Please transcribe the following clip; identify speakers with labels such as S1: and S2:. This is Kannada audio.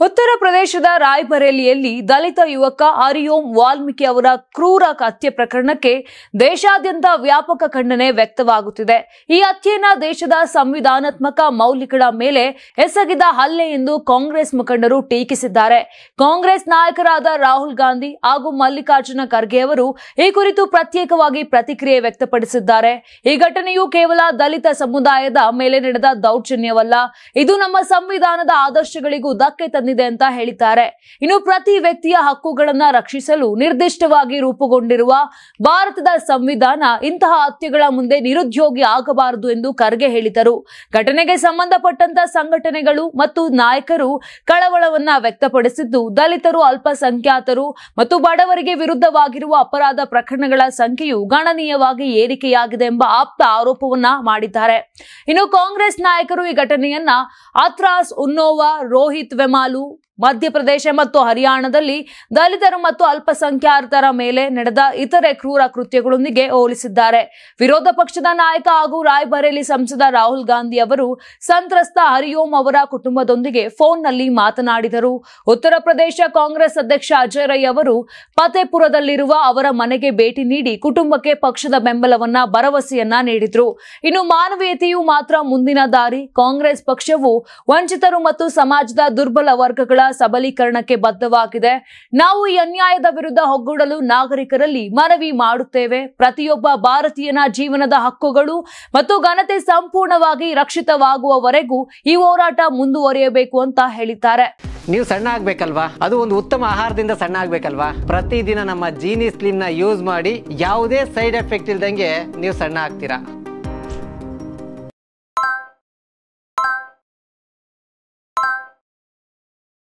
S1: ಉತ್ತರ ಪ್ರದೇಶದ ರಾಯ್ಬರೇಲಿಯಲ್ಲಿ ದಲಿತ ಯುವಕ ಹರಿಓಂ ವಾಲ್ಮೀಕಿ ಅವರ ಕ್ರೂರ ಹತ್ಯೆ ಪ್ರಕರಣಕ್ಕೆ ದೇಶಾದ್ಯಂತ ವ್ಯಾಪಕ ಖಂಡನೆ ವ್ಯಕ್ತವಾಗುತ್ತಿದೆ. ಈ ಹತ್ಯೆಯನ್ನು ದೇಶದ ಸಂವಿಧಾನಾತ್ಮಕ ಮೌಲ್ಯಗಳ ಮೇಲೆ ಎಸಗಿದ ಹಲ್ಲೆ ಎಂದು ಕಾಂಗ್ರೆಸ್ ಮುಖಂಡರು ಟೀಕಿಸಿದ್ದಾರೆ. ಕಾಂಗ್ರೆಸ್ ನಾಯಕರಾದ ರಾಹುಲ್ ಗಾಂಧಿ ಹಾಗೂ ಮಲ್ಲಿಕಾರ್ಜುನ ಖರ್ಗೆ ಅವರು ಈ ಕುರಿತು ಪ್ರತ್ಯೇಕವಾಗಿ ಪ್ರತಿಕ್ರಿಯೆ ವ್ಯಕ್ತಪಡಿಸಿದ್ದಾರೆ. ಈ ಘಟನೆಯು ಕೇವಲ ದಲಿತ ಸಮುದಾಯದ ಮೇಲೆ ನಡೆದ ದೌರ್ಜನ್ಯವಲ್ಲ, ಇದು ನಮ್ಮ ಸಂವಿಧಾನದ ಆದರ್ಶಗಳಿಗೂ ಧಕ್ಕೆ ತಂದಿದೆ ಅಂತ ಹೇಳಿದ್ದಾರೆ. ಇನ್ನು ಪ್ರತಿ ವ್ಯಕ್ತಿಯ ಹಕ್ಕುಗಳನ್ನು ರಕ್ಷಿಸಲು ನಿರ್ದಿಷ್ಟವಾಗಿ ರೂಪುಗೊಂಡಿರುವ ಭಾರತದ ಸಂವಿಧಾನ ಇಂತಹ ಹತ್ಯೆಗಳ ಮುಂದೆ ನಿರುದ್ಯೋಗಿ ಆಗಬಾರದು ಎಂದು ಖರ್ಗೆ ಹೇಳಿದರು. ಘಟನೆಗೆ ಸಂಬಂಧಪಟ್ಟಂತ ಸಂಘಟನೆಗಳು ಮತ್ತು ನಾಯಕರು ಕಳವಳವನ್ನ ವ್ಯಕ್ತಪಡಿಸಿದ್ದು, ದಲಿತರು, ಅಲ್ಪಸಂಖ್ಯಾತರು ಮತ್ತು ಬಡವರಿಗೆ ವಿರುದ್ಧವಾಗಿರುವ ಅಪರಾಧ ಪ್ರಕರಣಗಳ ಸಂಖ್ಯೆಯು ಗಣನೀಯವಾಗಿ ಏರಿಕೆಯಾಗಿದೆ ಎಂಬ ಆಪ್ತ ಆರೋಪವನ್ನ ಮಾಡಿದ್ದಾರೆ. ಇನ್ನು ಕಾಂಗ್ರೆಸ್ ನಾಯಕರು ಈ ಘಟನೆಯನ್ನ ಹಾಥ್ರಾಸ್, ಉನ್ನೋವಾ, ರೋಹಿತ್ ವೆಮಾಲು, ಮಧ್ಯಪ್ರದೇಶ ಮತ್ತು ಹರಿಯಾಣದಲ್ಲಿ ದಲಿತರು ಮತ್ತು ಅಲ್ಪಸಂಖ್ಯಾತರ ಮೇಲೆ ನಡೆದ ಇತರೆ ಕ್ರೂರ ಕೃತ್ಯಗಳೊಂದಿಗೆ ಹೋಲಿಸಿದ್ದಾರೆ. ವಿರೋಧ ಪಕ್ಷದ ನಾಯಕ ಹಾಗೂ ರಾಯ್ಬರೇಲಿ ಸಂಸದ ರಾಹುಲ್ ಗಾಂಧಿ ಅವರು ಸಂತ್ರಸ್ತ ಹರಿಓಂ ಅವರ ಕುಟುಂಬದೊಂದಿಗೆ ಫೋನ್ನಲ್ಲಿ ಮಾತನಾಡಿದರು. ಉತ್ತರ ಪ್ರದೇಶ ಕಾಂಗ್ರೆಸ್ ಅಧ್ಯಕ್ಷ ಅಜಯ್ ರೈ ಅವರು ಫತೇಪುರದಲ್ಲಿರುವ ಅವರ ಮನೆಗೆ ಭೇಟಿ ನೀಡಿ ಕುಟುಂಬಕ್ಕೆ ಪಕ್ಷದ ಬೆಂಬಲವನ್ನ ಭರವಸೆಯನ್ನ ನೀಡಿದ್ರು. ಇನ್ನು ಮಾನವೀಯತೆಯು ಮಾತ್ರ ಮುಂದಿನ ದಾರಿ. ಕಾಂಗ್ರೆಸ್ ಪಕ್ಷವು ವಂಚಿತರು ಮತ್ತು ಸಮಾಜದ ದುರ್ಬಲ ವರ್ಗಗಳ ಸಬಲೀಕರಣಕ್ಕೆ ಬದ್ಧವಾಗಿದೆ. ನಾವು ಈ ಅನ್ಯಾಯದ ವಿರುದ್ಧ ಒಗ್ಗೂಡಲು ನಾಗರಿಕರಲ್ಲಿ ಮನವಿ ಮಾಡುತ್ತೇವೆ. ಪ್ರತಿಯೊಬ್ಬ ಭಾರತೀಯನ ಜೀವನದ ಹಕ್ಕುಗಳು ಮತ್ತು ಘನತೆ ಸಂಪೂರ್ಣವಾಗಿ ರಕ್ಷಿತವಾಗುವವರೆಗೂ ಈ ಹೋರಾಟ ಮುಂದುವರಿಯಬೇಕು ಅಂತ ಹೇಳಿದ್ದಾರೆ.
S2: ನೀವು ಸಣ್ಣ ಆಗ್ಬೇಕಲ್ವಾ? ಅದು ಒಂದು ಉತ್ತಮ ಆಹಾರದಿಂದ ಸಣ್ಣ ಆಗ್ಬೇಕಲ್ವಾ? ಪ್ರತಿದಿನ ನಮ್ಮ ಜೀನಿ ಸ್ಲಿಮ್ ನ ಯೂಸ್ ಮಾಡಿ ಯಾವುದೇ ಸೈಡ್ ಎಫೆಕ್ಟ್ ಇಲ್ದಂಗೆ ನೀವು ಸಣ್ಣ ಆಗ್ತೀರಾ.